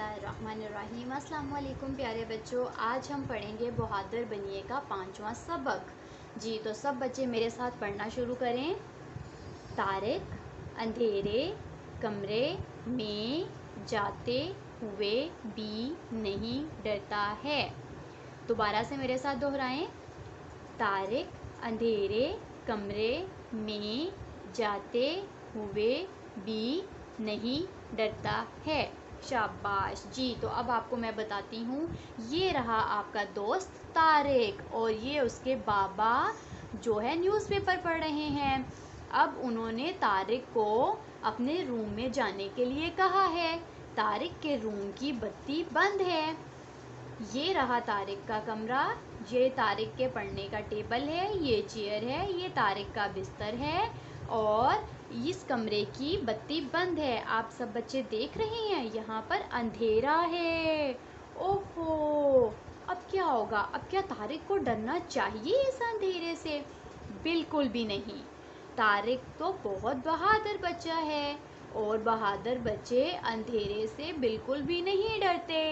बिस्मिल्लाहिर्रहमानिर्रहीम। अस्सलाम वालेकुम प्यारे बच्चों, आज हम पढ़ेंगे बहादुर बनिए का 5वां सबक। जी तो सब बच्चे मेरे साथ पढ़ना शुरू करें। तारिक अंधेरे कमरे में जाते हुए भी नहीं डरता है। दोबारा से मेरे साथ दोहराएं। तारिक अंधेरे कमरे में जाते हुए भी नहीं डरता है। शाबाश जी। तो अब आपको मैं बताती हूँ, ये रहा आपका दोस्त तारिक और ये उसके बाबा जो है न्यूज़पेपर पढ़ रहे हैं। अब उन्होंने तारिक को अपने रूम में जाने के लिए कहा है। तारिक के रूम की बत्ती बंद है। ये रहा तारिक का कमरा, ये तारिक के पढ़ने का टेबल है, ये चेयर है, ये तारिक का बिस्तर है और इस कमरे की बत्ती बंद है। आप सब बच्चे देख रहे हैं, यहाँ पर अंधेरा है। ओहो, अब क्या होगा? अब क्या तारिक को डरना चाहिए इस अंधेरे से? बिल्कुल भी नहीं। तारिक तो बहुत बहादुर बच्चा है और बहादुर बच्चे अंधेरे से बिल्कुल भी नहीं डरते।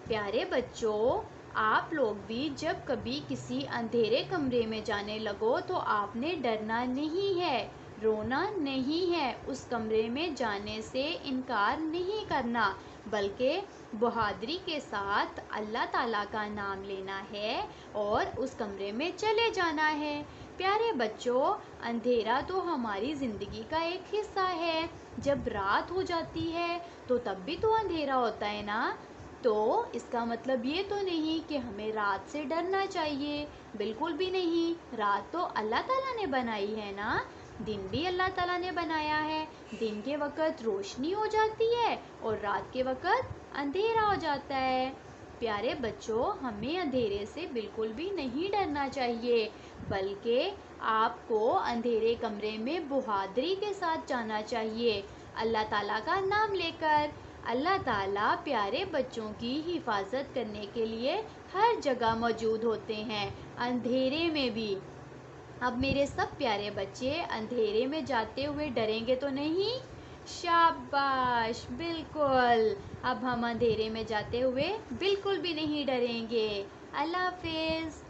प्यारे बच्चों, आप लोग भी जब कभी किसी अंधेरे कमरे में जाने लगो तो आपने डरना नहीं है, रोना नहीं है, उस कमरे में जाने से इनकार नहीं करना, बल्कि बहादुरी के साथ अल्लाह ताला का नाम लेना है और उस कमरे में चले जाना है। प्यारे बच्चों, अंधेरा तो हमारी ज़िंदगी का एक हिस्सा है। जब रात हो जाती है तो तब भी तो अंधेरा होता है ना। तो इसका मतलब ये तो नहीं कि हमें रात से डरना चाहिए, बिल्कुल भी नहीं। रात तो अल्लाह ताला ने बनाई है ना, दिन भी अल्लाह ताला ने बनाया है। दिन के वक़्त रोशनी हो जाती है और रात के वक़्त अंधेरा हो जाता है। प्यारे बच्चों, हमें अंधेरे से बिल्कुल भी नहीं डरना चाहिए, बल्कि आपको अंधेरे कमरे में बहादुरी के साथ जाना चाहिए, अल्लाह ताला का नाम लेकर। अल्लाह ताला प्यारे बच्चों की हिफाजत करने के लिए हर जगह मौजूद होते हैं, अंधेरे में भी। अब मेरे सब प्यारे बच्चे अंधेरे में जाते हुए डरेंगे तो नहीं? शाबाश, बिल्कुल। अब हम अंधेरे में जाते हुए बिल्कुल भी नहीं डरेंगे। अल्लाह हाफिज़।